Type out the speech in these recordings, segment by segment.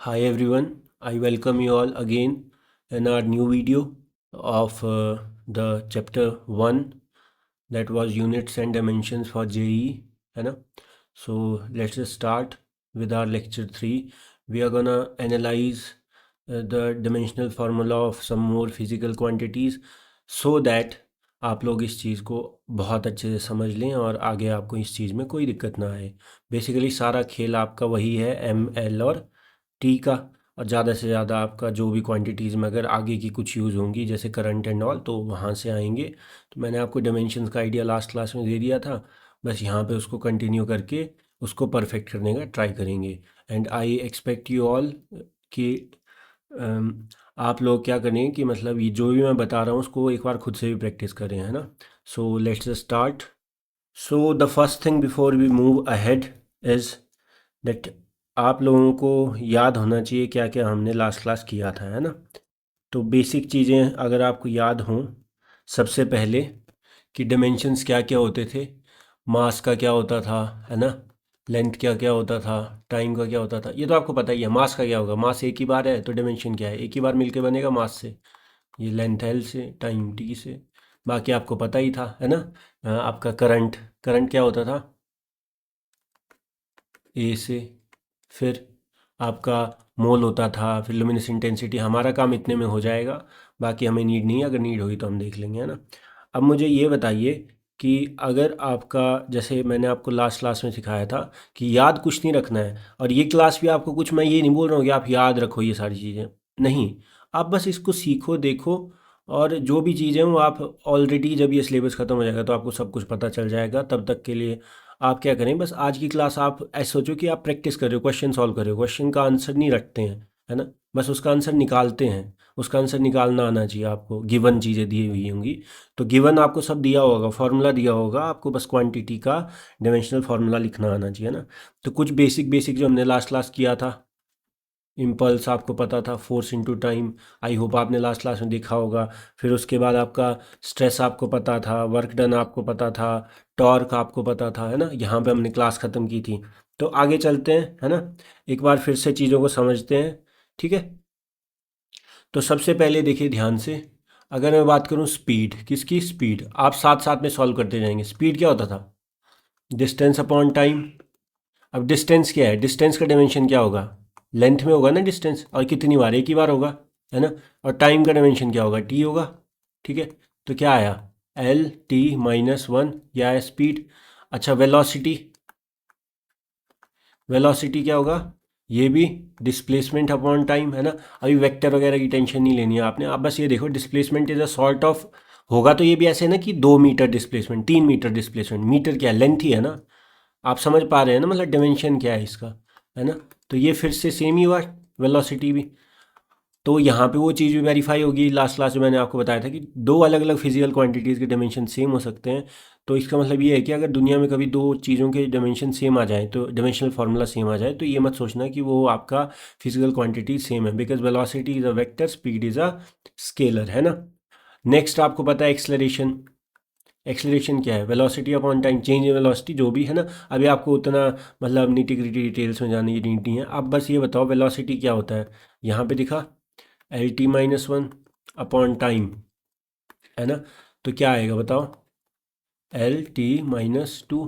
Hi everyone, I welcome you all again in our new video of the chapter 1 that was units and dimensions for JEE, है ना? So let's just start with our lecture 3. We are gonna analyze the dimensional formula of some more physical quantities so that आप लोग इस चीज़ को बहुत अच्छे से समझ लें और आगे आपको इस चीज़ में कोई दिक्कत ना आए। बेसिकली सारा खेल आपका वही है एम एल और टी का, और ज़्यादा से ज़्यादा आपका जो भी क्वांटिटीज़ में अगर आगे की कुछ यूज़ होंगी जैसे करंट एंड ऑल तो वहाँ से आएंगे। तो मैंने आपको डायमेंशंस का आइडिया लास्ट क्लास में दे दिया था, बस यहाँ पे उसको कंटिन्यू करके उसको परफेक्ट करने का ट्राई करेंगे। And I expect you all कि आप लोग क्या करें कि मतलब ये जो भी मैं बता रहा हूँ उसको एक बार खुद से भी प्रैक्टिस करें, है ना? So let's start. So the first thing before we move ahead is that आप लोगों को याद होना चाहिए क्या क्या हमने लास्ट क्लास किया था, है ना? तो बेसिक चीज़ें अगर आपको याद हों, सबसे पहले कि डायमेंशंस क्या क्या होते थे, मास का क्या होता था, है ना? लेंथ क्या क्या होता था, टाइम का क्या होता था, ये तो आपको पता ही है। मास का क्या होगा, मास एक ही बार है तो डायमेंशन क्या है, एक ही बार मिलके बनेगा मास से। ये लेंथ एल से, टाइम टी से, बाकी आपको पता ही था, है ना? आपका करंट करंट क्या होता था, ए से। फिर आपका मोल होता था, फिर लुमिनस इंटेंसिटी। हमारा काम इतने में हो जाएगा, बाकी हमें नीड नहीं है, अगर नीड होगी तो हम देख लेंगे, है ना? अब मुझे ये बताइए कि अगर आपका, जैसे मैंने आपको लास्ट क्लास में सिखाया था कि याद कुछ नहीं रखना है, और ये क्लास भी आपको कुछ, मैं ये नहीं बोल रहा हूँ कि आप याद रखो ये सारी चीज़ें, नहीं। आप बस इसको सीखो, देखो, और जो भी चीज़ें वो आप ऑलरेडी, जब ये सिलेबस ख़त्म हो जाएगा तो आपको सब कुछ पता चल जाएगा। तब तक के लिए आप क्या करें, बस आज की क्लास आप ऐसे सोचो कि आप प्रैक्टिस कर रहे हो, क्वेश्चन सॉल्व कर रहे हो, क्वेश्चन का आंसर नहीं रटते हैं, है ना? बस उसका आंसर निकालते हैं। उसका आंसर निकालना आना चाहिए आपको। गिवन चीज़ें दी हुई होंगी तो गिवन आपको सब दिया होगा, फार्मूला दिया होगा आपको, बस क्वांटिटी का डायमेंशनल फार्मूला लिखना आना चाहिए ना। तो कुछ बेसिक बेसिक जो हमने लास्ट क्लास किया था, इम्पल्स आपको पता था, force into time, I hope आपने लास्ट क्लास में देखा होगा। फिर उसके बाद आपका स्ट्रेस आपको पता था, वर्क डन आपको पता था, टॉर्क आपको पता था, है ना? यहाँ पे हमने क्लास ख़त्म की थी। तो आगे चलते हैं, है ना? एक बार फिर से चीज़ों को समझते हैं, ठीक है? तो सबसे पहले देखिए ध्यान से, अगर मैं बात करूँ स्पीड, किसकी स्पीड, आप साथ साथ में सॉल्व करते जाएंगे। स्पीड क्या होता था, डिस्टेंस अपॉन टाइम। अब डिस्टेंस क्या है, डिस्टेंस का डायमेंशन क्या होगा, लेंथ में होगा ना डिस्टेंस, और कितनी बार, एक ही बार होगा, है ना? और टाइम का डायमेंशन क्या होगा, टी होगा, ठीक है? तो क्या आया, एल टी माइनस वन, यह आया स्पीड। अच्छा, वेलोसिटी, वेलोसिटी क्या होगा, ये भी डिस्प्लेसमेंट अपॉन टाइम, है ना? अभी वेक्टर वगैरह की टेंशन नहीं लेनी है आपने, आप बस ये देखो displacement is a sort of, होगा तो ये भी ऐसे है ना कि 2 meter displacement, 3 meter displacement, meter क्या है, लेंथ ही है ना। आप समझ पा रहे हैं ना, मतलब डिमेंशन क्या है इसका, है ना? तो ये फिर से सेम ही हुआ, वेलोसिटी भी। तो यहाँ पे वो चीज़ भी वेरीफाई होगी, लास्ट क्लास में मैंने आपको बताया था कि दो अलग अलग फिजिकल क्वांटिटीज़ के डायमेंशन सेम हो सकते हैं। तो इसका मतलब ये है कि अगर दुनिया में कभी दो चीज़ों के डायमेंशन सेम आ जाए, तो डायमेंशनल फार्मूला सेम आ जाए, तो ये मत सोचना कि वो आपका फिजिकल क्वांटिटी सेम है, because velocity is a vector, speed is a scalar, है ना? नेक्स्ट आपको पता है एक्सलरेशन। एक्सलरेशन क्या है, velocity upon time, change in velocity जो भी है ना। अभी आपको उतना मतलब नीटी ग्रिटी डिटेल्स में जाने की नीड नहीं है, आप बस ये बताओ वेलोसिटी क्या होता है। यहाँ पे दिखा L T minus one upon time, है ना? तो क्या आएगा बताओ, एल टी माइनस टू।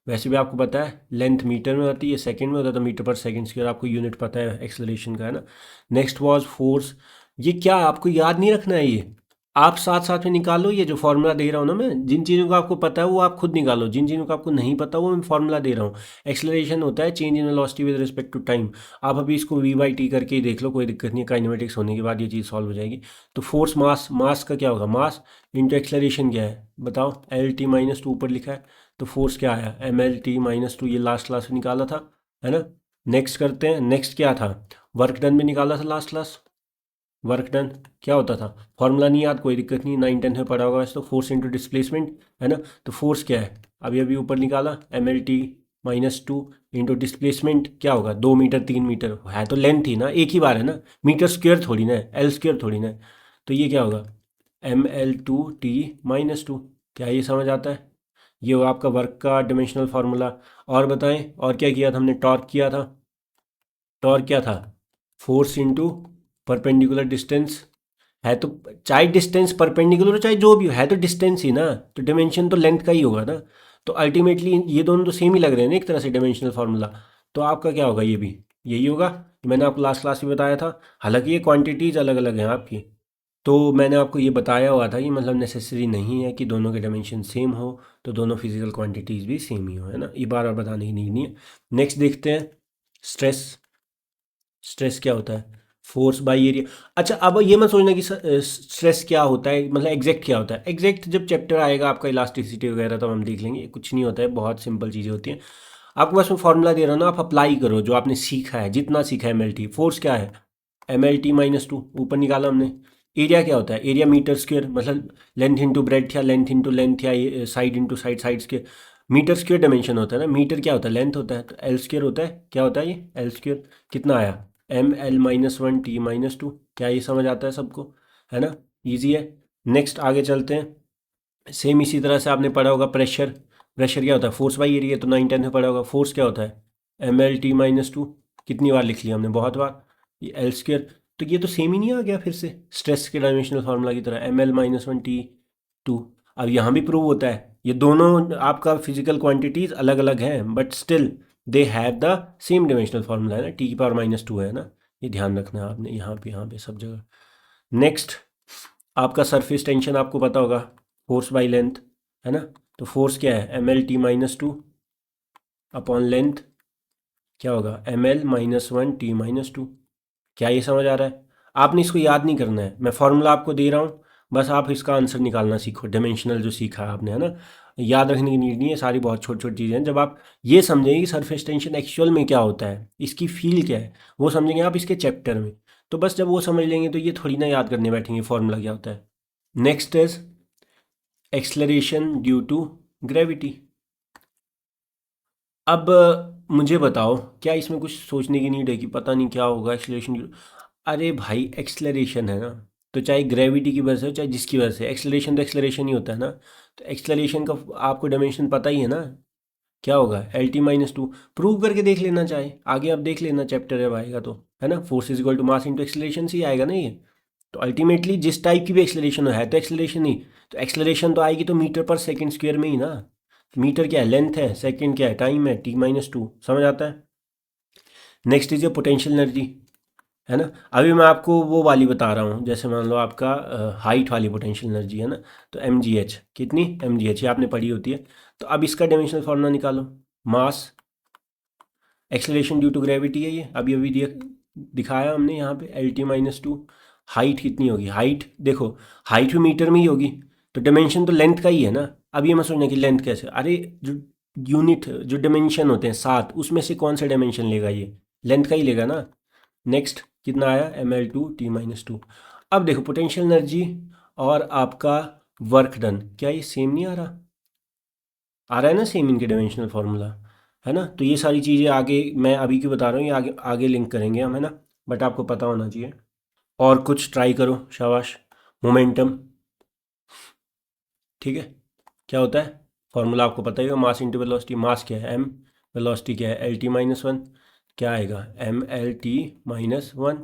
वैसे भी आपको पता है लेंथ मीटर में होती है, सेकंड में होता है, तो मीटर पर सेकंड स्क्वायर आपको यूनिट पता है एक्सलरेशन का, है ना? Next was force. ये क्या आपको याद नहीं रखना है, ये आप साथ साथ में निकालो। ये जो फार्मूला दे रहा हूँ ना मैं, जिन चीज़ों को आपको पता है वो आप खुद निकालो, जिन चीज़ों को आपको नहीं पता वो मैं फार्मूला दे रहा हूँ। एक्सलरेशन होता है change in velocity with respect to time. आप अभी इसको वी बाई टी करके ही देख लो, कोई दिक्कत नहीं है, काइनेमेटिक्स होने के बाद ये चीज़ सॉल्व हो जाएगी। तो फोर्स मास, मास का क्या होगा, मास इंटू एक्सलरेशन क्या है बताओ, एल टी माइनस टू ऊपर लिखा है, तो फोर्स क्या आया, M L T minus two, ये लास्ट क्लास में निकाला था, है ना? नेक्स्ट करते हैं, नेक्स्ट क्या था, वर्क डन में निकाला था लास्ट क्लास। वर्क डन क्या होता था, फॉर्मूला नहीं याद, कोई दिक्कत नहीं, 9 10 में पढ़ा होगा वैसे तो, फोर्स इंटू डिस्प्लेसमेंट, है ना? तो फोर्स क्या है, अभी अभी ऊपर निकाला, M L T minus two into displacement क्या होगा, 2 मीटर 3 मीटर है, तो लेंथ ही ना, एक ही बार है ना, मीटर स्क्वेयर थोड़ी ना है, एल स्क्वेयर थोड़ी ना है। तो ये क्या होगा, M L two T minus two. क्या ये समझ आता है? ये हो आपका वर्क का डिमेंशनल फार्मूला। और बताएं और क्या किया था हमने, टॉर्क किया था। टॉर्क क्या था, फोर्स इंटू परपेंडिकुलर डिस्टेंस है, तो चाहे डिस्टेंस परपेंडिकुलर हो चाहे जो भी हो, है तो डिस्टेंस ही ना, तो डिमेंशन तो लेंथ का ही होगा ना। तो अल्टीमेटली ये दोनों तो सेम ही लग रहे हैं ना एक तरह से डायमेंशनल फार्मूला। तो आपका क्या होगा, ये भी यही होगा। मैंने आपको लास्ट क्लास में बताया था, हालांकि ये क्वांटिटीज़ अलग अलग हैं आपकी। तो मैंने आपको ये बताया हुआ था कि मतलब नेसेसरी नहीं है कि दोनों के डायमेंशन सेम हो, तो दोनों फिजिकल क्वांटिटीज़ भी सेम ही हो, है ना। ये बार बार बताने की नीड नहीं है। नेक्स्ट देखते हैं स्ट्रेस। स्ट्रेस क्या होता है, फोर्स बाय एरिया। अच्छा, अब ये मत सोचना कि स्ट्रेस क्या होता है, मतलब एग्जैक्ट क्या होता है। एग्जैक्ट जब चैप्टर आएगा आपका इलास्टिसिटी वगैरह, तो हम देख लेंगे। कुछ नहीं होता है, बहुत सिंपल चीज़ें होती हैं। आपको बस मैं फॉर्मूला दे रहा हूँ ना, आप अप्लाई करो जो आपने सीखा है, जितना सीखा है। एम एल टी फोर्स क्या है, ML T-2 ऊपर निकाला हमने। एरिया क्या होता है, एरिया मीटर स्क्वेयर, मतलब लेंथ इंटू ब्रेड्थ या लेंथ इंटू लेंथ या side into side, side square. Meter square dimension होता है ना, मीटर क्या होता है, लेंथ होता है, तो एल स्क्वेयर होता है। क्या होता है ये, एल स्क्वेयर। कितना आया, ML-1T-2। क्या ये समझ आता है सबको, है ना, ईजी है। नेक्स्ट आगे चलते हैं। सेम इसी तरह से आपने पढ़ा होगा प्रेशर। प्रेशर क्या होता है, फोर्स बाई एरिया, तो 9-10 में पढ़ा होगा। फोर्स क्या होता है, ML-T-2। कितनी बार लिख लिया हमने, बहुत बार। ये एल स्क्वेयर। तो ये तो सेम ही नहीं आ गया फिर से स्ट्रेस के डायमेंशनल फार्मूला की तरह, ML-1T-2। अब यहाँ भी प्रूव होता है, ये दोनों आपका फिजिकल क्वांटिटीज अलग अलग हैं, but still they have the same dimensional formula, है ना, T⁻², है ना। ये ध्यान रखना है आपने, यहाँ पे सब जगह। नेक्स्ट, आपका सरफेस टेंशन आपको पता होगा, फोर्स बाई लेंथ, है ना। तो फोर्स क्या है, ML-T-2 अपॉन लेंथ। क्या होगा, ML-1T-2। क्या ये समझ आ रहा है। आपने इसको याद नहीं करना है, मैं फॉर्मूला आपको दे रहा हूँ, बस आप इसका आंसर निकालना सीखो। डायमेंशनल जो सीखा है आपने, है ना, याद रखने की नीड नहीं है, सारी बहुत छोटी छोटी चीज़ें हैं। जब आप ये समझेंगे कि सरफेस टेंशन एक्चुअल में क्या होता है, इसकी फील क्या है, वो समझेंगे आप इसके चैप्टर में। तो बस जब वो समझ लेंगे तो ये थोड़ी ना याद करने बैठेंगे फॉर्मूला क्या होता है। Next is acceleration due to gravity. अब मुझे बताओ, क्या इसमें कुछ सोचने की नीड है कि पता नहीं क्या होगा एक्सलेशन। अरे भाई, एक्सलरेशन है ना, तो चाहे ग्रेविटी की वजह से हो चाहे जिसकी वजह से, एक्सलरेशन तो एक्सलरेशन ही होता है ना। तो एक्सलरेशन का आपको डायमेंशन पता ही है ना, क्या होगा, LT-2। प्रूव करके देख लेना, चाहे आगे आप देख लेना, चैप्टर जब आएगा तो, है ना। Force is equal to mass into acceleration से ही आएगा ना ये। तो अल्टीमेटली जिस टाइप की भी एक्सलरेशन है तो एक्सलरेशन ही, तो एक्सलरेशन तो आएगी तो मीटर पर सेकंड स्क्वायर में ही ना। मीटर क्या है, लेंथ है, सेकंड क्या है, टाइम है, T-2। समझ आता है। नेक्स्ट इज ये पोटेंशियल एनर्जी, है ना। अभी मैं आपको वो वाली बता रहा हूँ, जैसे मान लो आपका हाइट वाली पोटेंशियल एनर्जी, है ना। तो mgh, कितनी mgh, ये आपने पढ़ी होती है। तो अब इसका डायमेंशनल फॉर्मूला निकालो। मास, एक्सेलरेशन ड्यू टू ग्रेविटी है ये, अभी अभी दिखाया हमने यहाँ पे, LT-2। हाइट कितनी होगी, हाइट देखो, हाइट भी मीटर में ही होगी, तो डायमेंशन तो लेंथ का ही है ना। अब ये मत सोचना कि लेंथ कैसे, अरे जो यूनिट जो डायमेंशन होते हैं 7, उसमें से कौन सा डायमेंशन लेगा, ये लेंथ का ही लेगा ना। नेक्स्ट कितना आया, ML-T-2। अब देखो पोटेंशियल एनर्जी और आपका वर्क डन, क्या ये सेम नहीं आ रहा है ना, सेम इनके डायमेंशनल फार्मूला, है ना। तो ये सारी चीज़ें आगे मैं अभी क्यों बता रहा हूँ, ये आगे आगे लिंक करेंगे हम, है ना। बट आपको पता होना चाहिए। और कुछ ट्राई करो, शाबाश। मोमेंटम, ठीक है, क्या होता है, फार्मूला आपको पता ही होगा, मास इंटू वेलोसिटी। मास क्या है, m, वेलोसिटी क्या है, LT-1। क्या आएगा, ML-T-1।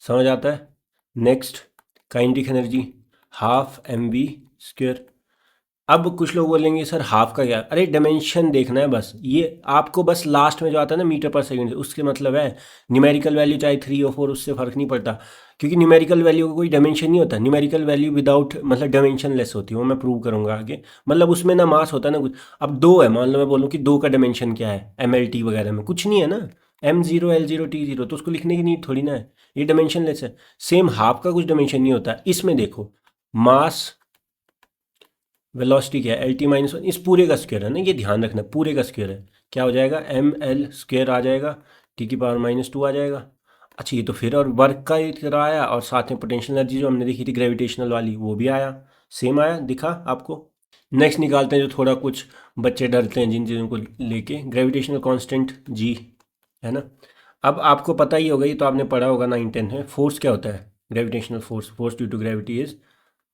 समझ आता है। Next, kinetic energy, half mv²। अब कुछ लोग बोलेंगे सर हाफ का क्या, अरे डायमेंशन देखना है बस, ये आपको बस लास्ट में जो आता है ना मीटर पर सेकंड, उसके मतलब है। न्यूमेरिकल वैल्यू चाहे 3 और 4, उससे फ़र्क नहीं पड़ता, क्योंकि न्यूमेरिकल वैल्यू का कोई डायमेंशन नहीं होता। न्यूमेरिकल वैल्यू विदाउट मतलब डायमेंशन लेस होती है, वो मैं प्रूव करूंगा आगे। मतलब उसमें ना मास होता है ना कुछ। अब 2 है, मान लो मैं बोलूँ कि 2 का डायमेंशन क्या है, ML-T वगैरह में कुछ नहीं है ना, M0 L0 T0, तो उसको लिखने की नीड थोड़ी ना है, ये डायमेंशन लेस है। सेम हाफ का कुछ डायमेंशन नहीं होता। इसमें देखो, मास, वेलोसिटी क्या है, LT-1, इस पूरे का स्क्वायर है ना, ये ध्यान रखना, पूरे का स्क्वायर है। क्या हो जाएगा, ML² आ जाएगा, T⁻² आ जाएगा। अच्छा, ये तो फिर और वर्क का ही तरह आया, और साथ में पोटेंशियल एनर्जी जो हमने देखी थी ग्रेविटेशनल वाली, वो भी आया, सेम आया, दिखा आपको। नेक्स्ट निकालते हैं, जो थोड़ा कुछ बच्चे डरते हैं जिन चीज़ों को लेके, ग्रेविटेशनल कांस्टेंट G, है ना। अब आपको पता ही होगा, ये तो आपने पढ़ा होगा 9-10 में, फोर्स क्या होता है, gravitational force, force due to gravity is,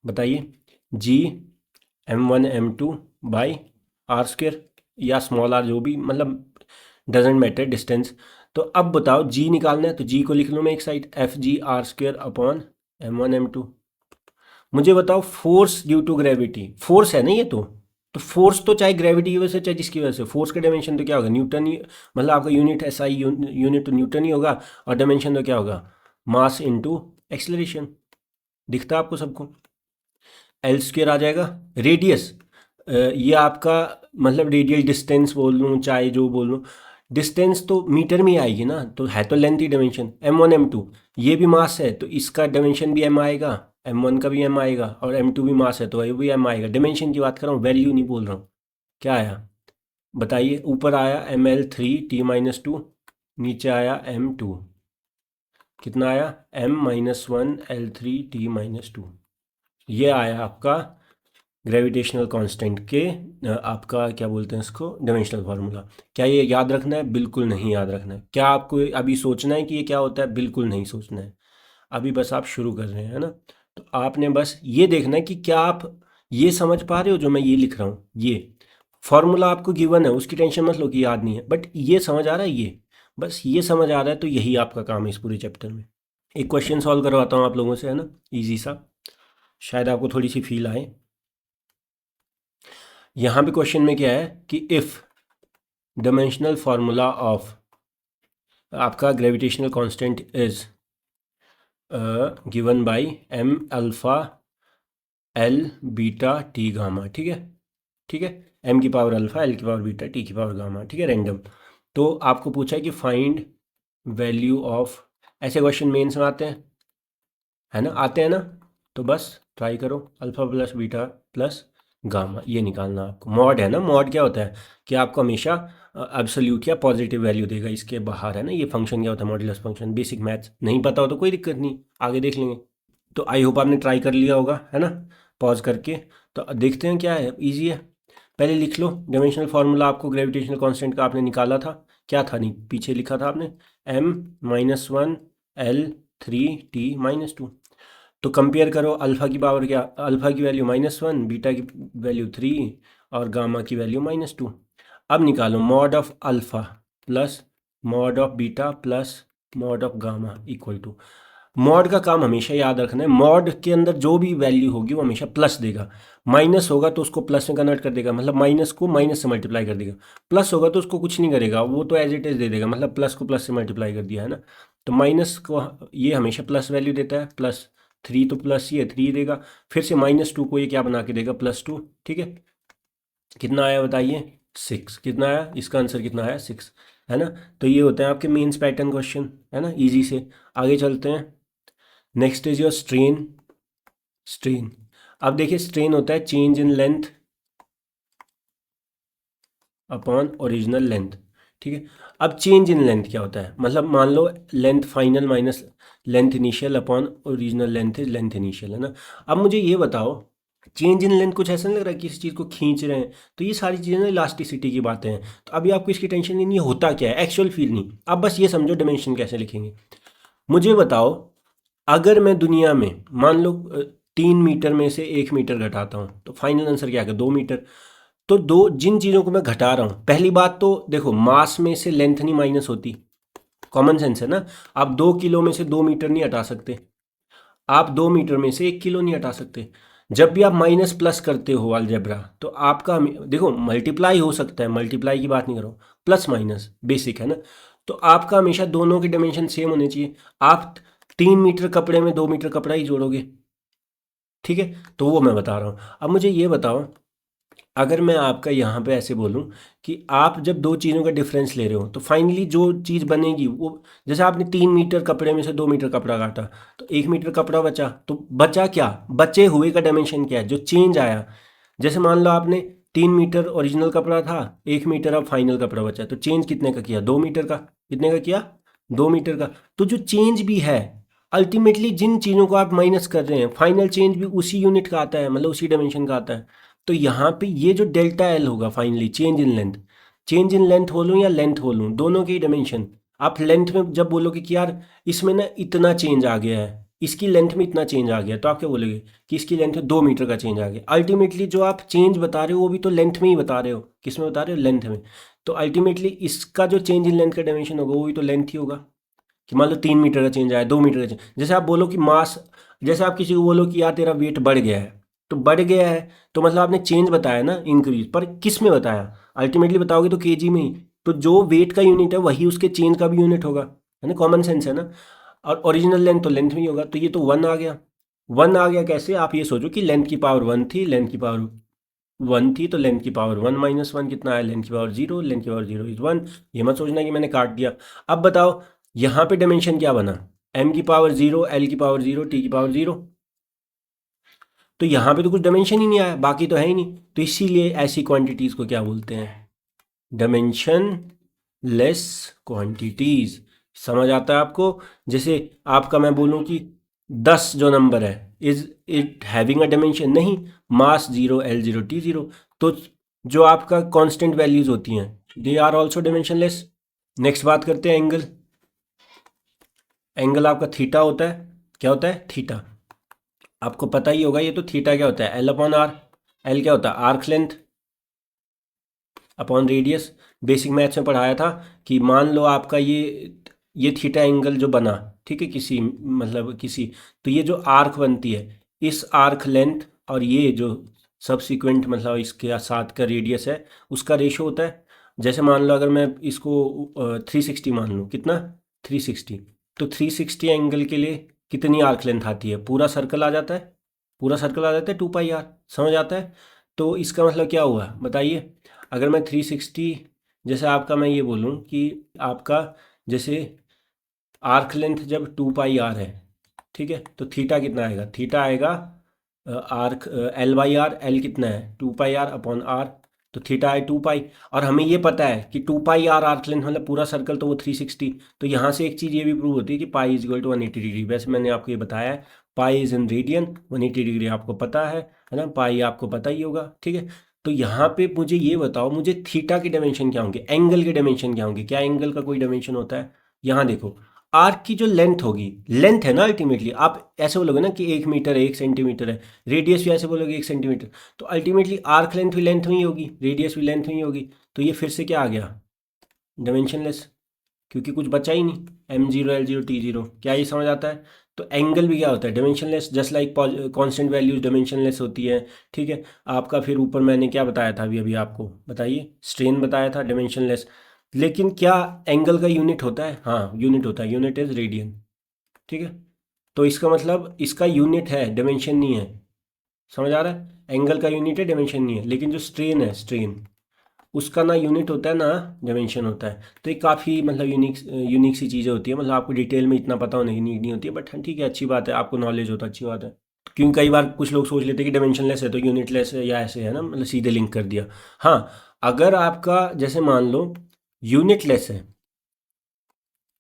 बताइए, G M1 M2 by R² या स्मॉल r, जो भी, मतलब डजेंट मैटर डिस्टेंस। तो अब बताओ जी निकालना है, तो जी को लिख लूँ मैं एक साइड, F G R square upon m1 m2। मुझे बताओ force due to gravity, force है ना ये तो फोर्स तो चाहे ग्रेविटी की वजह से चाहे जिसकी वजह से, फोर्स का डायमेंशन तो क्या होगा, न्यूटन ही, मतलब आपका यूनिट एस आई यूनिट तो न्यूटन ही होगा, और डायमेंशन तो क्या होगा, मास इनटू एक्सेलरेशन। दिखता है आपको सबको? एल स्क्वेयर आ जाएगा। रेडियस, ये आपका मतलब रेडियल डिस्टेंस बोल लूँ चाहे जो बोल लूँ, डिस्टेंस तो मीटर में ही आएगी ना, तो है तो लेंथ ही डायमेंशन। m1 m2 ये भी मास है तो इसका डायमेंशन भी m आएगा, m1 का भी m आएगा, और m2 भी मास है तो ये भी m आएगा। डायमेंशन की बात कर रहा हूँ, वैल्यू नहीं बोल रहा हूँ। क्या आया बताइए? ऊपर आया ml3t-2, नीचे आया m2, कितना आया m-1l3t-2। ये आया आपका ग्रेविटेशनल कांस्टेंट के आपका क्या बोलते हैं इसको, डायमेंशनल फार्मूला। क्या ये याद रखना है? बिल्कुल नहीं याद रखना है। क्या आपको अभी सोचना है कि ये क्या होता है? बिल्कुल नहीं सोचना है, अभी बस आप शुरू कर रहे हैं, है ना। तो आपने बस ये देखना है कि क्या आप ये समझ पा रहे हो जो मैं ये लिख रहा हूँ। ये फार्मूला आपको गिवन है, उसकी टेंशन मत लो कि याद नहीं है, बट ये समझ आ रहा है, ये बस ये समझ आ रहा है, तो यही आपका काम है इस पूरे चैप्टर में। एक क्वेश्चन सॉल्व करवाता हूँ आप लोगों से, है ना, इजी सा, शायद आपको थोड़ी सी फील आए। यहाँ पे क्वेश्चन में क्या है कि इफ़ डायमेंशनल फार्मूला ऑफ आपका gravitational constant is given by m alpha l beta t gamma, ठीक है, ठीक है, m की पावर अल्फ़ा, l की पावर बीटा, t की पावर गामा, ठीक है, रैंडम। तो आपको पूछा है कि फाइंड वैल्यू ऑफ, ऐसे क्वेश्चन मेंस में आते हैं, है ना, आते हैं ना, तो बस ट्राई करो, alpha plus beta plus gamma ये निकालना आपको। मॉड है ना, मॉड क्या होता है कि आपको हमेशा एब्सोल्यूट या पॉजिटिव वैल्यू देगा, इसके बाहर, है ना। ये फंक्शन क्या होता है, मॉड्यूलस फंक्शन, बेसिक मैथ्स नहीं पता हो तो कोई दिक्कत नहीं, आगे देख लेंगे। तो आई होप आपने ट्राई कर लिया होगा, है ना, पॉज करके। तो देखते हैं क्या है, ईजी है। पहले लिख लो डायमेंशनल फार्मूला, आपको ग्रेविटेशनल कांस्टेंट का आपने निकाला था, क्या था, नहीं पीछे लिखा था आपने, m-1l3t-2। तो कंपेयर करो, अल्फ़ा की पावर क्या, अल्फ़ा की वैल्यू -1, बीटा की वैल्यू 3 और गामा की वैल्यू -2। अब निकालो mod of alpha plus mod of beta plus mod of gamma equal to, mod का काम हमेशा याद रखना है, मॉड के अंदर जो भी वैल्यू होगी वो हमेशा प्लस देगा, माइनस होगा तो उसको प्लस में कन्वर्ट कर देगा, मतलब माइनस को माइनस से मल्टीप्लाई कर देगा, प्लस होगा तो उसको कुछ नहीं करेगा, वो तो एज इट इज दे देगा, मतलब प्लस को प्लस से मल्टीप्लाई कर दिया, है ना। तो माइनस को ये हमेशा प्लस वैल्यू देता है, +3 तो प्लस ये 3 देगा, फिर से -2 को ये क्या बना के देगा, +2, ठीक है। कितना आया बताइए, 6। कितना आया, इसका आंसर कितना आया, 6, है ना। तो ये होते हैं आपके मेंस पैटर्न क्वेश्चन, है ना, इजी से। आगे चलते हैं, next is your strain. Strain, अब देखिए स्ट्रेन होता है change in length upon original length, ठीक है। अब चेंज इन लेंथ क्या होता है, मतलब मान लो length final minus length initial upon original length is length initial, है ना। अब मुझे ये बताओ, चेंज इन लेंथ कुछ ऐसा नहीं लग रहा है किसी चीज़ को खींच रहे हैं, तो ये सारी चीज़ें ना इलास्टिसिटी की बातें हैं, तो अभी आपको इसकी टेंशन नहीं, होता क्या है, एक्चुअल फील नहीं, अब बस ये समझो डायमेंशन कैसे लिखेंगे। मुझे बताओ, अगर मैं दुनिया में मान लो 3 मीटर में से 1 मीटर घटाता हूँ तो फाइनल आंसर क्या है, 2 मीटर। तो दो जिन चीज़ों को मैं घटा रहा हूँ, पहली बात तो देखो मास में से लेंथ नहीं माइनस होती, कॉमन सेंस है ना। आप 2 किलो में से 2 मीटर नहीं हटा सकते, आप 2 मीटर में से 1 किलो नहीं हटा सकते। जब भी आप माइनस प्लस करते हो अलजेब्रा, तो आपका देखो मल्टीप्लाई हो सकता है, मल्टीप्लाई की बात नहीं करो, प्लस माइनस बेसिक है ना। तो आपका हमेशा दोनों के डायमेंशन सेम होने चाहिए। आप 3 मीटर कपड़े में 2 मीटर कपड़ा ही जोड़ोगे, ठीक है, तो वो मैं बता रहा हूँ। अब मुझे ये बताओ, अगर मैं आपका यहाँ पे ऐसे बोलूँ कि आप जब दो चीज़ों का डिफरेंस ले रहे हो तो फाइनली जो चीज़ बनेगी वो, जैसे आपने 3 मीटर कपड़े में से 2 मीटर कपड़ा काटा तो 1 मीटर कपड़ा बचा, तो बचा क्या, बचे हुए का डायमेंशन क्या है, जो चेंज आया। जैसे मान लो आपने 3 मीटर ओरिजिनल कपड़ा था, 1 मीटर अब फाइनल कपड़ा बचा, तो चेंज कितने का किया, 2 मीटर का, कितने का किया, 2 मीटर का। तो जो चेंज भी है अल्टीमेटली जिन चीज़ों को आप माइनस कर रहे हैं, फाइनल चेंज भी उसी यूनिट का आता है, मतलब उसी डायमेंशन का आता है। तो यहाँ पे ये जो डेल्टा एल होगा finally change in length, change in length बोलूँ या लेंथ बोलूँ, दोनों की डायमेंशन। आप लेंथ में जब बोलोगे कि यार इसमें ना इतना चेंज आ गया है, इसकी लेंथ में इतना चेंज आ गया, तो आप क्या बोलोगे कि इसकी लेंथ में 2 मीटर का चेंज आ गया। अल्टीमेटली जो आप चेंज बता रहे हो वो भी तो लेंथ में ही बता रहे हो, किस में बता रहे हो, लेंथ में। तो अल्टीमेटली इसका जो चेंज इन लेंथ का डायमेंशन होगा वो भी तो लेंथ ही होगा। कि मान लो 3 मीटर का चेंज आया, 2 मीटर का चेंज, जैसे आप बोलो कि मास, जैसे आप किसी को बोलो कि यार तेरा वेट बढ़ गया है, तो बढ़ गया है तो मतलब आपने चेंज बताया ना, इंक्रीज, पर किस में बताया, अल्टीमेटली बताओगे तो केजी में ही। तो जो वेट का यूनिट है वही उसके चेंज का भी यूनिट होगा, है ना, कॉमन सेंस है ना। और ओरिजिनल लेंथ तो लेंथ में ही होगा, तो ये तो 1 आ गया। 1 आ गया कैसे, आप ये सोचो कि लेंथ की पावर 1 थी, लेंथ की पावर 1 थी, तो लेंथ की पावर 1 माइनस 1 कितना है, लेंथ की पावर 0, लेंथ की पावर 0 इज 1। ये मत सोचना कि मैंने काट दिया। अब बताओ यहाँ पे डायमेंशन क्या बना, m की पावर 0, l की पावर 0, t की पावर 0। तो यहाँ पे तो कुछ डायमेंशन ही नहीं आया, बाकी तो है ही नहीं। तो इसीलिए ऐसी क्वांटिटीज़ को क्या बोलते हैं, डायमेंशन लेस क्वांटिटीज़। समझ आता है आपको। जैसे आपका मैं बोलूँ कि 10 जो नंबर है, is it having a dimension, नहीं, मास 0, l 0, t 0। तो जो आपका कांस्टेंट वैल्यूज होती हैं they are also dimensionless. Next बात करते हैं एंगल। एंगल आपका थीटा होता है, क्या होता है, थीटा। आपको पता ही होगा ये तो, थीटा क्या होता है, एल अपॉन आर। एल क्या होता है, arc length upon radius. Basic maths में पढ़ाया था कि मान लो आपका ये थीटा एंगल जो बना, ठीक है, किसी मतलब किसी, तो ये जो आर्क बनती है, इस आर्क लेंथ और ये जो सब्सिक्वेंट मतलब इसके साथ का रेडियस है, उसका रेशो होता है। जैसे मान लो अगर मैं इसको 360 मान लूँ, कितना, 360, तो 360 एंगल के लिए कितनी आर्क लेंथ आती है, पूरा सर्कल आ जाता है, पूरा सर्कल आ जाता है 2 पाई आर। समझ आता है। तो इसका मतलब क्या हुआ बताइए, अगर मैं 360, जैसे आपका मैं ये बोलूँ कि आपका जैसे आर्क लेंथ जब 2 पाई आर है, ठीक है, तो थीटा कितना आएगा, थीटा आएगा आर्क l/r, एल कितना है 2 पाई आर अपॉन आर। तो थीटा है 2 पाई, और हमें ये पता है कि 2 पाई आर आर्क लेंथ मतलब पूरा सर्कल, तो वो 360। तो यहाँ से एक चीज़ ये भी प्रूव होती है कि pi is equal to 180 degree. वैसे मैंने आपको ये बताया है, pi is in radian, 180 degree आपको पता है ना, पाई आपको पता ही होगा, ठीक है। तो यहाँ पे मुझे ये बताओ, मुझे थीटा के डायमेंशन क्या होंगे, एंगल के डायमेंशन क्या होंगे, क्या एंगल का कोई डायमेंशन होता है। यहाँ देखो, आर्क की जो लेंथ होगी, लेंथ है ना अल्टीमेटली, आप ऐसे बोलोगे ना कि 1 मीटर है, 1 सेंटीमीटर है, रेडियस भी ऐसे बोलोगे 1 सेंटीमीटर। तो अल्टीमेटली आर्क लेंथ भी लेंथ में ही होगी, रेडियस भी लेंथ में ही होगी। तो ये फिर से क्या आ गया, डायमेंशनलेस, क्योंकि कुछ बचा ही नहीं, m0, l0, t0। क्या ये समझ आता है। तो एंगल भी क्या होता है, dimensionless, just like constant values dimensionless होती है, ठीक है। आपका फिर ऊपर मैंने क्या बताया था अभी अभी आपको बताइए, स्ट्रेन बताया था, डायमेंशनलेस। लेकिन क्या एंगल का यूनिट होता है, हाँ यूनिट होता है, यूनिट इज रेडियन, ठीक है। तो इसका मतलब इसका यूनिट है, डायमेंशन नहीं है। समझ आ रहा है, एंगल का यूनिट है, डायमेंशन नहीं है। लेकिन जो स्ट्रेन है, स्ट्रेन, उसका ना यूनिट होता है ना डायमेंशन होता है। तो ये काफ़ी मतलब यूनिक यूनिक सी चीज़ें होती है, मतलब आपको डिटेल में इतना पता होने की नीड नहीं होती है, बट हाँ ठीक है, अच्छी बात है, आपको नॉलेज होता है, अच्छी बात है। क्योंकि कई बार कुछ लोग सोच लेते हैं कि डायमेंशनलेस है तो यूनिटलेस है या ऐसे, है ना, मतलब सीधे लिंक कर दिया। हाँ, अगर आपका जैसे मान लो यूनिटलेस है,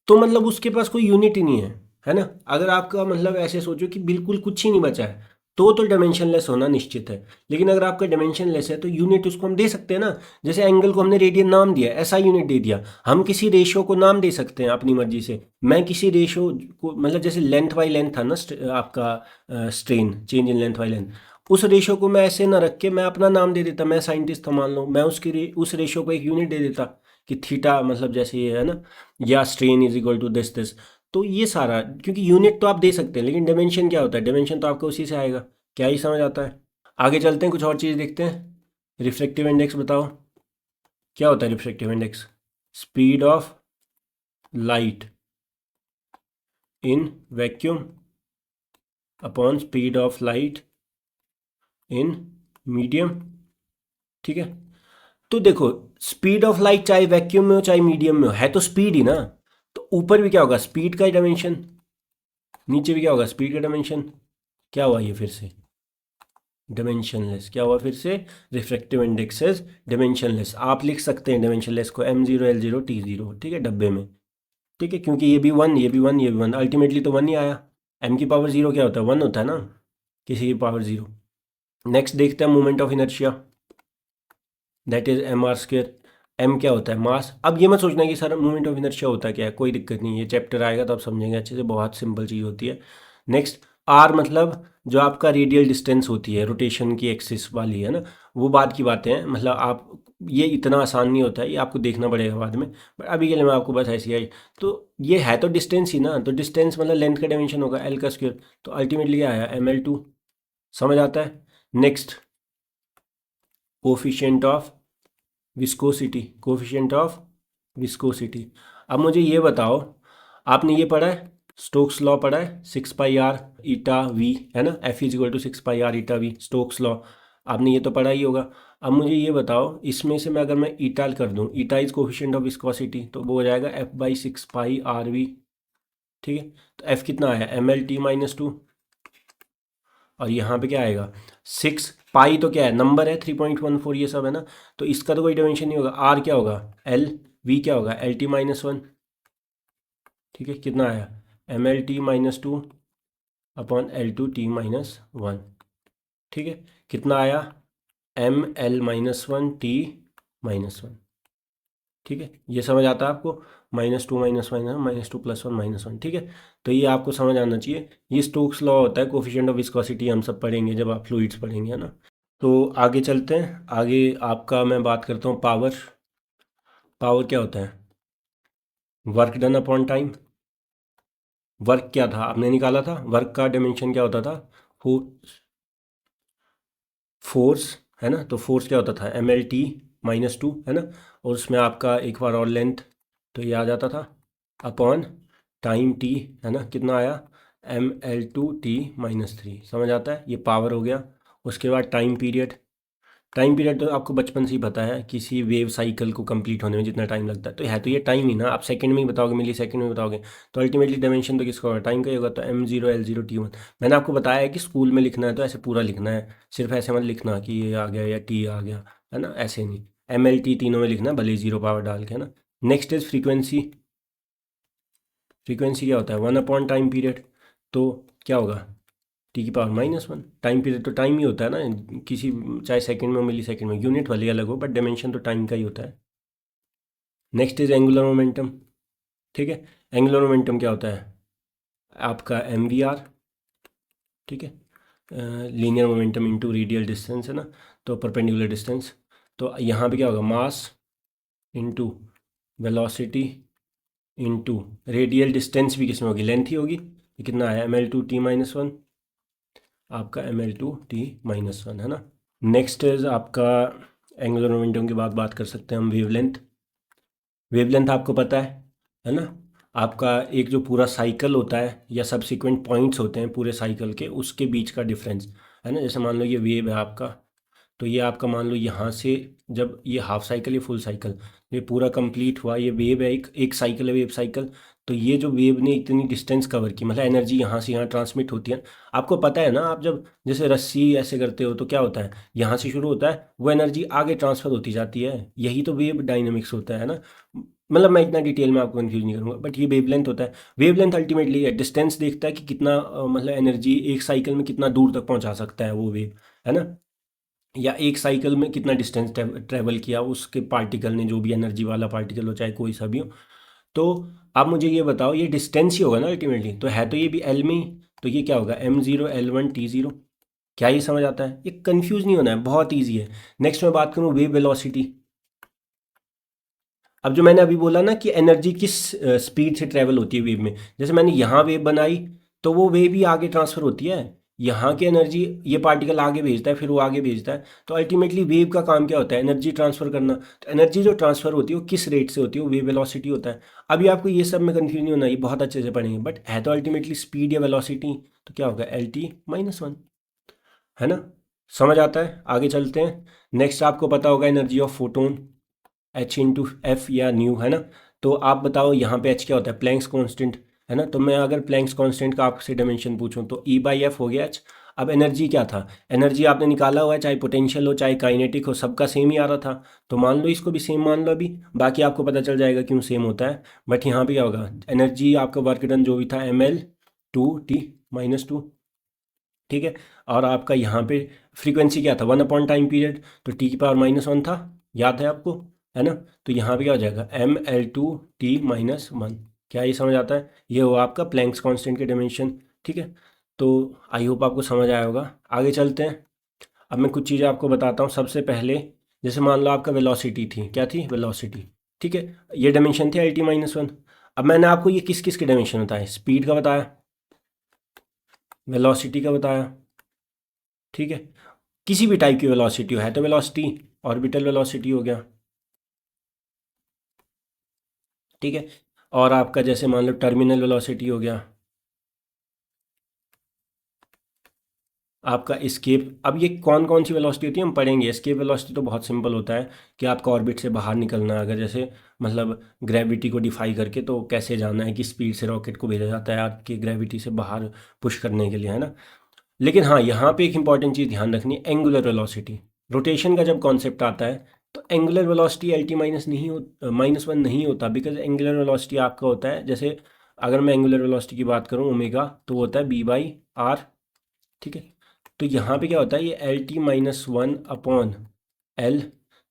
तो मतलब उसके पास कोई यूनिट ही नहीं है ना। अगर आपका मतलब ऐसे सोचो कि बिल्कुल कुछ ही नहीं बचा है, तो डायमेंशनलेस होना निश्चित है। लेकिन अगर आपका डायमेंशनलेस है तो यूनिट उसको हम दे सकते हैं ना। जैसे एंगल को हमने रेडियन नाम दिया, ऐसा यूनिट दे दिया। हम किसी रेशो को नाम दे सकते हैं अपनी मर्जी से। मैं किसी रेशो को मतलब जैसे लेंथ बाई लेंथ था ना आपका strain, change in length by length, उस रेशो को मैं ऐसे ना रख के मैं अपना नाम दे देता। मैं साइंटिस्ट था मान लो, मैं उस रेशो को एक यूनिट दे देता कि थीटा मतलब जैसे ये है ना, या strain is equal to this this. तो ये सारा, क्योंकि यूनिट तो आप दे सकते हैं, लेकिन डायमेंशन क्या होता है, डायमेंशन तो आपको उसी से आएगा। क्या ही समझ आता है। आगे चलते हैं, कुछ और चीज़ देखते हैं। रिफ्रैक्टिव इंडेक्स बताओ, क्या होता है refractive index, speed of light in vacuum upon speed of light in medium, ठीक है। तो देखो, स्पीड ऑफ लाइट चाहे वैक्यूम में हो चाहे मीडियम में हो, है तो स्पीड ही ना। तो ऊपर भी क्या होगा, स्पीड का ही डायमेंशन, नीचे भी क्या होगा, स्पीड का डायमेंशन। क्या हुआ ये फिर से, डायमेंशनलेस। क्या हुआ फिर से, रिफ्रैक्टिव इंडेक्स इज डायमेंशनलेस। आप लिख सकते हैं डायमेंशनलेस को m0, l0, t0, ठीक है, डब्बे में, ठीक है, क्योंकि ये भी 1, ये भी 1, ये भी 1, अल्टीमेटली तो 1 ही आया। m की पावर 0 क्या होता है, 1 होता है ना, किसी की पावर 0। नेक्स्ट देखते हैं moment of inertia, that is mr²। m क्या होता है, मास। अब ये मत सोचना कि सर मोमेंट ऑफ इनर्शिया होता क्या है, कोई दिक्कत नहीं है, ये चैप्टर आएगा तो आप समझेंगे अच्छे से, बहुत सिंपल चीज़ होती है। नेक्स्ट, आर मतलब जो आपका रेडियल डिस्टेंस होती है रोटेशन की एक्सिस वाली है ना, वो बाद की बातें हैं। मतलब आप ये इतना आसान नहीं होता है, ये आपको देखना पड़ेगा बाद में, बट अभी के लिए मैं आपको बस ऐसी आई। तो ये है तो डिस्टेंस ही ना, तो डिस्टेंस मतलब लेंथ का डायमेंशन होगा एल का स्क्वायर, तो अल्टीमेटली क्या आया ml2। समझ आता है। Next, coefficient of viscosity, coefficient of viscosity. अब मुझे ये बताओ, आपने ये पढ़ा है, स्टोक्स लॉ पढ़ा है, 6 पाई आर ईटा वी, है ना, F is equal to 6 pi r eta v, Stokes law. आपने ये तो पढ़ा ही होगा। अब मुझे ये बताओ, इसमें से मैं अगर मैं ईटा कर दूँ, eta is coefficient of viscosity, तो वो हो जाएगा F/6 पाई आर वी। ठीक है, तो एफ कितना आया, ml/t-2, और यहाँ पे क्या आएगा 6 पाई, तो क्या है नंबर है, 3.14 ये सब है ना, तो इसका तो कोई डायमेंशन नहीं होगा। आर क्या होगा एल, वी क्या होगा LT-1। ठीक है, कितना आया ml/t-2 अपॉन L/T-1। ठीक है, कितना आया ml-1 T-1। ठीक है, ये समझ आता है आपको, -2 -1 -2 +1 -1। ठीक है, तो ये आपको समझ आना चाहिए। ये स्टोक्स लॉ होता है, कोफिशिएंट ऑफ विस्कोसिटी हम सब पढ़ेंगे जब आप फ्लूइड्स पढ़ेंगे, है ना। तो आगे चलते हैं, आगे आपका मैं बात करता हूँ पावर। पावर क्या होता है, work done upon time. Work क्या था आपने निकाला था, वर्क का डायमेंशन क्या होता था, फोर्स, है ना। तो फोर्स क्या होता था ml/t-2, है ना, और उसमें आपका एक बार और लेंथ, तो ये आ जाता था अपॉन टाइम t, है ना, कितना आया ml/t-3। समझ आता है, ये पावर हो गया। उसके बाद टाइम पीरियड। टाइम पीरियड तो आपको बचपन से ही पता है, किसी वेव साइकिल को कंप्लीट होने में जितना टाइम लगता है, तो है तो ये टाइम ही ना। आप सेकंड में ही बताओगे, मिली सेकंड में बताओगे, तो अल्टीमेटली डायमेंशन तो किसका होगा, टाइम का ही होगा। तो m0l0t1। मैंने आपको बताया है कि स्कूल में लिखना है तो ऐसे पूरा लिखना है, सिर्फ ऐसे मत लिखना कि ये आ गया या टी आ गया, है ना, ऐसे नहीं। ml/t तीनों में लिखना, भले जीरो पावर डाल के, है ना। Next is frequency. फ्रीक्वेंसी क्या होता है, 1 अपॉन टाइम पीरियड, तो क्या होगा T⁻⁻1। टाइम पीरियड तो टाइम ही होता है ना, किसी चाहे सेकंड में मिली सेकंड में, यूनिट भले अलग हो बट डायमेंशन तो टाइम का ही होता है। Next is angular momentum. ठीक है, एंगुलर मोमेंटम क्या होता है आपका mvr। ठीक है, linear momentum into radial distance, है ना, तो परपेंडिकुलर डिस्टेंस। तो यहाँ पे क्या होगा, mass into velocity into radial distance भी किसमें होगी, लेंथ ही होगी। ये कितना आया ml/t-1, आपका ml/t-1, है ना। नेक्स्ट इज आपका एंगुलर मोमेंटम के बाद बात कर सकते हैं हम वेवलेंथ। वेवलेंथ आपको पता है ना, आपका एक जो पूरा साइकिल होता है या सब्सिक्वेंट पॉइंट्स होते हैं पूरे साइकिल के, उसके बीच का डिफरेंस, है ना। जैसे मान लो ये वेव है आपका, तो ये आपका मान लो यहाँ से, जब ये हाफ साइकिल या फुल साइकिल ये पूरा कंप्लीट हुआ, ये वेव है, एक एक साइकिल है वेव साइकिल, तो ये जो वेव ने इतनी डिस्टेंस कवर की, मतलब एनर्जी यहाँ से यहाँ ट्रांसमिट होती है। आपको पता है ना, आप जब जैसे रस्सी ऐसे करते हो तो क्या होता है, यहाँ से शुरू होता है, वो एनर्जी आगे ट्रांसफर होती जाती है, यही तो वेव डायनेमिक्स होता है ना। मतलब मैं इतना डिटेल में आपको कंफ्यूज नहीं करूँगा, बट ये वेवलेंथ होता है। वेवलेंथ अल्टीमेटली है डिस्टेंस देखता है कि कितना मतलब एनर्जी एक साइकिल में कितना दूर तक पहुँचा सकता है वो वेव, है ना, या एक साइकिल में कितना डिस्टेंस ट्रेवल किया उसके पार्टिकल ने, जो भी एनर्जी वाला पार्टिकल हो चाहे कोई सा भी हो। तो आप मुझे ये बताओ, ये डिस्टेंस ही होगा ना अल्टीमेटली, तो है तो ये भी एल में ही, तो ये क्या होगा m0l1t0। क्या ये समझ आता है, ये कंफ्यूज नहीं होना है, बहुत ईजी है। नेक्स्ट मैं बात करूँ वेव वेलोसिटी। अब जो मैंने अभी बोला ना कि एनर्जी किस स्पीड से ट्रेवल होती है वेव में, जैसे मैंने यहाँ वेव बनाई, तो वो वेव ही आगे ट्रांसफर होती है, यहाँ की एनर्जी ये पार्टिकल आगे भेजता है, फिर वो आगे भेजता है। तो अल्टीमेटली वेव का काम क्या होता है, एनर्जी ट्रांसफर करना। तो एनर्जी जो ट्रांसफर होती है वो किस रेट से होती है, वो वेव वेलोसिटी होता है। अभी आपको ये सब में कन्फ्यूज नहीं होना, ये बहुत अच्छे से पढ़ेंगे, बट है तो अल्टीमेटली स्पीड या वेलोसिटी, तो क्या होगा LT-1, है ना। समझ आता है, आगे चलते हैं। नेक्स्ट आपको पता होगा एनर्जी ऑफ फोटोन, H/F या न्यू, है ना। तो आप बताओ यहाँ पे H क्या होता है, प्लैंक्स कांस्टेंट, है ना। तो मैं अगर प्लैंक्स कांस्टेंट का आपसे डायमेंशन पूछूं तो E/F हो गया H। अब एनर्जी क्या था, एनर्जी आपने निकाला हुआ है, चाहे पोटेंशियल हो चाहे काइनेटिक हो, सबका सेम ही आ रहा था, तो मान लो इसको भी सेम मान लो अभी, बाकी आपको पता चल जाएगा क्यों सेम होता है। बट यहाँ पे क्या होगा, एनर्जी आपका वर्क डन जो भी था ml/t-2। ठीक है, और आपका यहाँ पे फ्रीक्वेंसी क्या था, 1 अपॉन टाइम पीरियड, तो T⁻⁻1 था, याद है आपको, है ना। तो यहाँ पे क्या हो जाएगा ml/t-1। क्या ये समझ आता है, ये हुआ आपका प्लैंक्स कांस्टेंट के डायमेंशन। ठीक है, तो आई होप आपको समझ आया होगा। आगे चलते हैं। अब मैं कुछ चीज़ें आपको बताता हूँ। सबसे पहले जैसे मान लो आपका वेलोसिटी थी, क्या थी, वेलोसिटी, ठीक है। ये डायमेंशन थे LT-1। अब मैंने आपको ये किस किस के डायमेंशन बताए, स्पीड का बताया, वेलोसिटी का बताया, ठीक है। किसी भी टाइप की वेलोसिटी है तो वेलोसिटी, ऑर्बिटल वेलोसिटी हो गया, ठीक है। और आपका जैसे मान लो टर्मिनल वेलोसिटी हो गया, आपका एस्केप। अब ये कौन कौन सी वेलोसिटी होती है हम पढ़ेंगे। एस्केप वेलोसिटी तो बहुत सिंपल होता है कि आपका ऑर्बिट से बाहर निकलना है, अगर जैसे मतलब ग्रेविटी को डिफाई करके तो कैसे जाना है कि स्पीड से रॉकेट को भेजा जाता है आपकी ग्रेविटी से बाहर पुश करने के लिए, है ना। लेकिन हाँ, यहाँ पे एक इंपॉर्टेंट चीज़ ध्यान रखनी है, एंगुलर वेलोसिटी। रोटेशन का जब कॉन्सेप्ट आता है तो एंगुलर वेलोसिटी LT माइनस नहीं हो, -1 नहीं होता, बिकॉज एंगुलर वेलोसिटी आपका होता है, जैसे अगर मैं एंगुलर वेलोसिटी की बात करूँ ओमेगा, तो वो होता है B/R, ठीक है। तो यहाँ पे क्या होता है, ये LT-1 अपॉन L,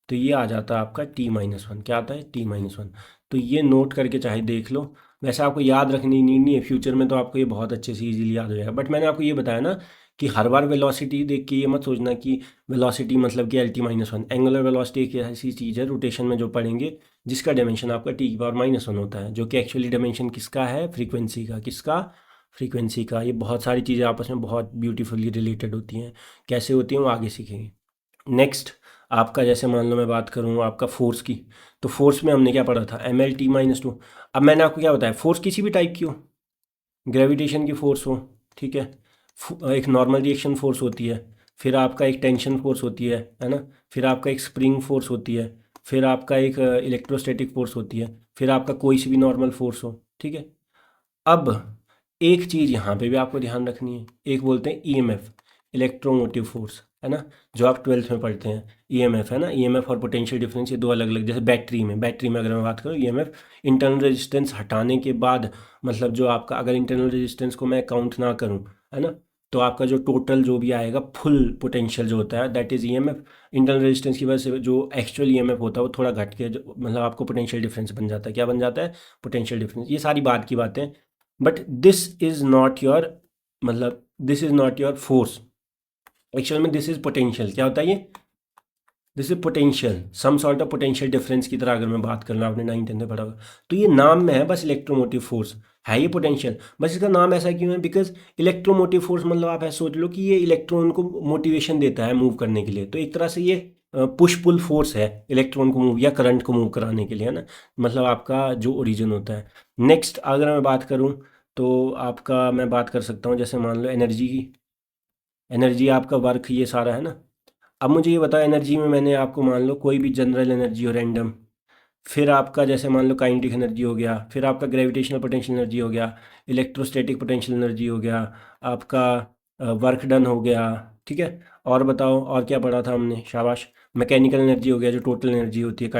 तो ये आ जाता है आपका T-1, क्या आता है, T-1। तो ये नोट करके चाहे देख लो। वैसे आपको याद रखनी नीड नहीं है, फ्यूचर में तो आपको ये बहुत अच्छे से इजीली याद हो जाएगा। बट मैंने आपको ये बताया ना कि हर बार वेलोसिटी देख के ये मत सोचना कि वेलोसिटी मतलब कि LT-1। एंगुलर वेलोसिटी एक ऐसी चीज़ है रोटेशन में जो पढ़ेंगे जिसका डायमेंशन आपका T⁻⁻1 होता है, जो कि एक्चुअली डायमेंशन किसका है, फ्रीक्वेंसी का, किसका, फ्रीक्वेंसी का। ये बहुत सारी चीज़ें आपस में बहुत ब्यूटीफुली रिलेटेड होती हैं, कैसे होती हैं वो आगे सीखेंगे। नेक्स्ट, आपका जैसे मान लो मैं बात करूँ आपका फोर्स की, तो फोर्स में हमने क्या पढ़ा था, ML T-2। अब मैंने आपको क्या बताया, फोर्स किसी भी टाइप की हो, ग्रेविटेशन की फोर्स हो, ठीक है, एक नॉर्मल रिएक्शन फोर्स होती है, फिर आपका एक टेंशन फोर्स होती है ना, फिर आपका एक स्प्रिंग फोर्स होती है, फिर आपका एक इलेक्ट्रोस्टैटिक फोर्स होती है, फिर आपका कोई सी भी नॉर्मल फोर्स हो, ठीक है। अब एक चीज़ यहाँ पे भी आपको ध्यान रखनी है, एक बोलते हैं EMF, इलेक्ट्रोमोटिव फोर्स, है ना, जो आप 12th में पढ़ते हैं। EMF है ना, EMF और पोटेंशियल डिफरेंस, ये दो अलग अलग। जैसे बैटरी में अगर मैं बात करूँ, EMF इंटरनल रेजिस्टेंस हटाने के बाद, मतलब जो आपका अगर इंटरनल रेजिस्टेंस को मैं काउंट ना करूँ, है ना, तो आपका जो टोटल जो भी आएगा फुल पोटेंशियल जो होता है that is EMF। Internal resistance की वजह से जो एक्चुअल EMF होता है वो थोड़ा घट के मतलब आपको पोटेंशियल डिफरेंस बन जाता है। क्या बन जाता है, पोटेंशियल डिफरेंस। ये सारी बात की बातें, but this is not your, मतलब this is not your force, actual में दिस इज़ पोटेंशियल। क्या होता है ये, this is potential, some sort of potential difference की तरह अगर मैं बात कर रहा हूँ, आपने 9th-10th में पढ़ा होगा। तो ये नाम में है बस, इलेक्ट्रोमोटिव फोर्स है ये पोटेंशियल, बस इसका नाम ऐसा क्यों है, बिकॉज इलेक्ट्रोमोटिव फोर्स मतलब आप ऐसा सोच लो कि ये इलेक्ट्रॉन को मोटिवेशन देता है मूव करने के लिए। तो एक तरह से ये पुश पुल फोर्स है इलेक्ट्रॉन को मूव या करंट को मूव कराने के लिए, है ना, मतलब आपका जो ओरिजिन होता है। नेक्स्ट अगर मैं बात करूँ तो आपका मैं बात कर सकता हूँ, जैसे मान लो एनर्जी की, एनर्जी आपका वर्क ये सारा है ना। अब मुझे ये बताओ, एनर्जी में मैंने आपको मान लो कोई भी जनरल एनर्जी हो रैंडम, फिर आपका जैसे मान लो काइनेटिक एनर्जी हो गया, फिर आपका ग्रेविटेशनल पोटेंशियल एनर्जी हो गया, इलेक्ट्रोस्टैटिक पोटेंशियल एनर्जी हो गया, आपका वर्क डन हो गया, ठीक है। और बताओ और क्या पढ़ा था हमने, शाबाश। मैकेनिकल एनर्जी हो गया, जो टोटल एनर्जी होती है,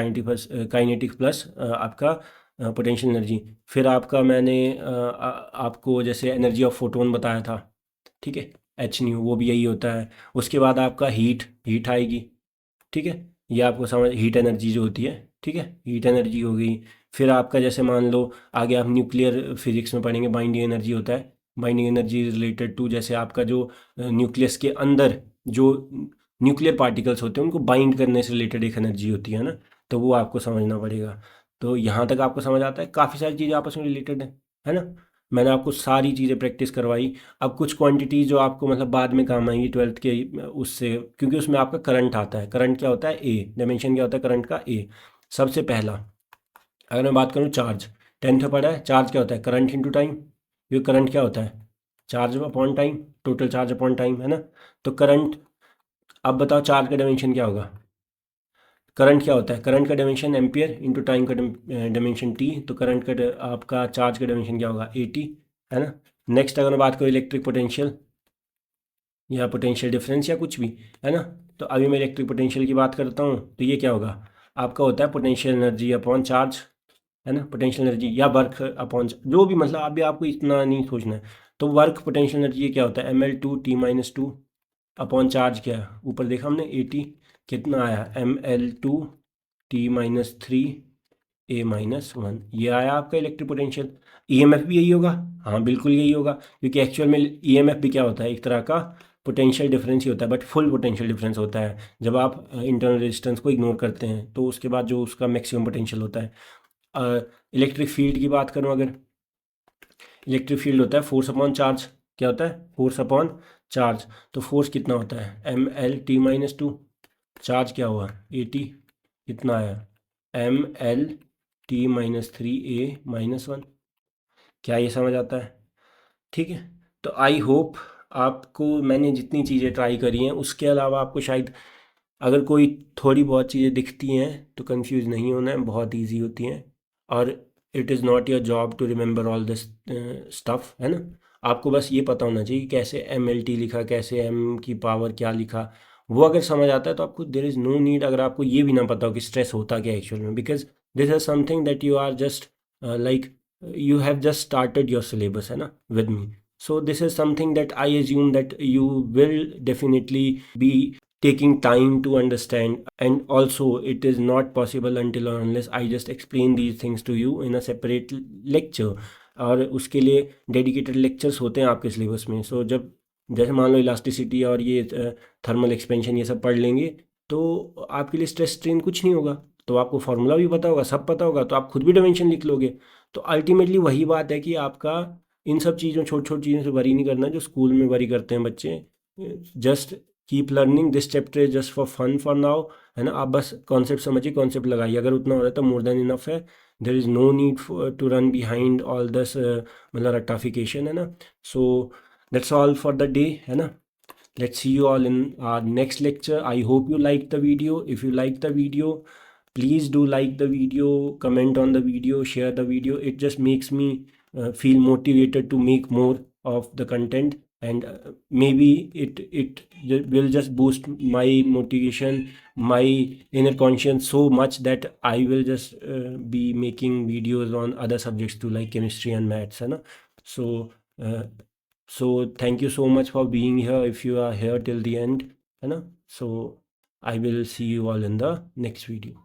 काइनेटिक प्लस आपका पोटेंशियल एनर्जी। फिर आपका मैंने आपको जैसे एनर्जी ऑफ फोटोन बताया था, ठीक है, H न्यू, वो भी यही होता है। उसके बाद आपका हीट हीट आएगी, ठीक है, ये आपको समझ, हीट एनर्जी जो होती है, ठीक है, हीट एनर्जी हो गई। फिर आपका जैसे मान लो आगे आप न्यूक्लियर फिजिक्स में पढ़ेंगे, बाइंडिंग एनर्जी होता है। Binding energy is related to, जैसे आपका जो न्यूक्लियस के अंदर जो न्यूक्लियर पार्टिकल्स होते हैं उनको बाइंड करने से रिलेटेड एक एनर्जी होती है ना, तो वो आपको समझना पड़ेगा। तो यहाँ तक आपको समझ आता है, काफ़ी सारी चीज़ें आपस में रिलेटेड है ना। मैंने आपको सारी चीज़ें प्रैक्टिस करवाई। अब कुछ क्वांटिटीज़ जो आपको मतलब बाद में काम आएंगी 12th के उससे, क्योंकि उसमें आपका करंट आता है। करंट क्या होता है, ए, डायमेंशन क्या होता है करंट का, ए। सबसे पहला अगर मैं बात करूँ चार्ज, 10th में पढ़ा है, चार्ज क्या होता है, करंट इनटू टाइम। ये करंट क्या होता है, charge upon time, total charge upon time, है ना। तो करंट, अब बताओ चार्ज का डायमेंशन क्या होगा, करंट क्या होता है, करंट का डायमेंशन एम्पियर इंटू टाइम का डायमेंशन टी। तो करंट का आपका चार्ज का डायमेंशन क्या होगा, AT, है ना। नेक्स्ट अगर मैं बात करूँ इलेक्ट्रिक पोटेंशियल या पोटेंशियल डिफरेंस या कुछ भी, है ना, तो अभी मैं इलेक्ट्रिक पोटेंशियल की बात करता हूँ, तो ये क्या होगा, आपका होता है पोटेंशियल एनर्जी अपॉन चार्ज, है ना, पोटेंशियल एनर्जी या वर्क अपॉन जो भी, मतलब अभी आपको इतना नहीं सोचना है। तो वर्क पोटेंशियल एनर्जी ये क्या होता है, ML2T-2 अपॉन चार्ज, क्या है ऊपर देखा हमने 80, कितना आया ML2T-3 ए माइनस वन, ये आया आपका इलेक्ट्रिक पोटेंशियल। ईएमएफ भी यही होगा, हाँ बिल्कुल यही होगा, क्योंकि एक्चुअल में ईएमएफ भी क्या होता है, एक तरह का पोटेंशियल डिफरेंस ही होता है, बट फुल पोटेंशियल डिफरेंस होता है जब आप इंटरनल रेजिस्टेंस को इग्नोर करते हैं, तो उसके बाद जो उसका मैक्सिमम पोटेंशियल होता है। इलेक्ट्रिक फील्ड की बात करूँ अगर, इलेक्ट्रिक फील्ड होता है फोर्स अपॉन चार्ज, क्या होता है, फोर्स अपॉन चार्ज। तो फोर्स कितना होता है, M L T minus two, charge क्या हुआ, ए टी, कितना आया, M L T minus three A minus one. क्या ये समझ आता है, ठीक है। तो आई होप आपको मैंने जितनी चीज़ें ट्राई करी हैं उसके अलावा आपको शायद अगर कोई थोड़ी बहुत चीज़ें दिखती हैं तो कंफ्यूज नहीं होना है, बहुत इजी होती हैं, और it is not your job to remember all this stuff, है ना। आपको बस ये पता होना चाहिए कि कैसे एम एल टी लिखा, कैसे एम की पावर क्या लिखा, वो अगर समझ आता है तो आपको देर इज़ नो नीड, अगर आपको ये भी ना पता हो कि स्ट्रेस होता क्या एक्चुअल में, because this is something that you are just like you have just started your syllabus है ना with me. So this is something that I assume that you will definitely be taking time to understand, and also it is not possible until or unless I just explain these things to you in a separate lecture, और उसके लिए dedicated lectures होते हैं आपके syllabus में। सो जब जैसे मान लो इलास्टिसिटी और ये थर्मल एक्सपेंशन ये सब पढ़ लेंगे तो आपके लिए स्ट्रेस स्ट्रेन कुछ नहीं होगा, तो आपको फार्मूला भी पता होगा, सब पता होगा, तो आप खुद भी डायमेंशन लिख लोगे। तो अल्टीमेटली वही बात है कि आपका इन सब चीज़ों, छोटी छोटी चीज़ों से वरी नहीं करना जो स्कूल में वरी करते हैं बच्चे। Just keep learning, this chapter is just for fun for now, है ना। आप बस कॉन्सेप्ट समझिए, कॉन्सेप्ट लगाइए, अगर उतना हो रहा है तो मोर देन इनफ है। There is no need to run behind all this मतलब रट्टाफिकेशन, है ना। So that's all for the day, है ना। Let's see you all in our next lecture. I hope you liked the video. If you liked the video, please do like the video, comment on the video, share the video. It just makes me feel motivated to make more of the content, and maybe it will just boost my motivation, my inner conscience so much that I will just be making videos on other subjects too, like chemistry and maths, है ना. So uh, so thank you so much for being here if you are here till the end, है ना. So I will see you all in the next video.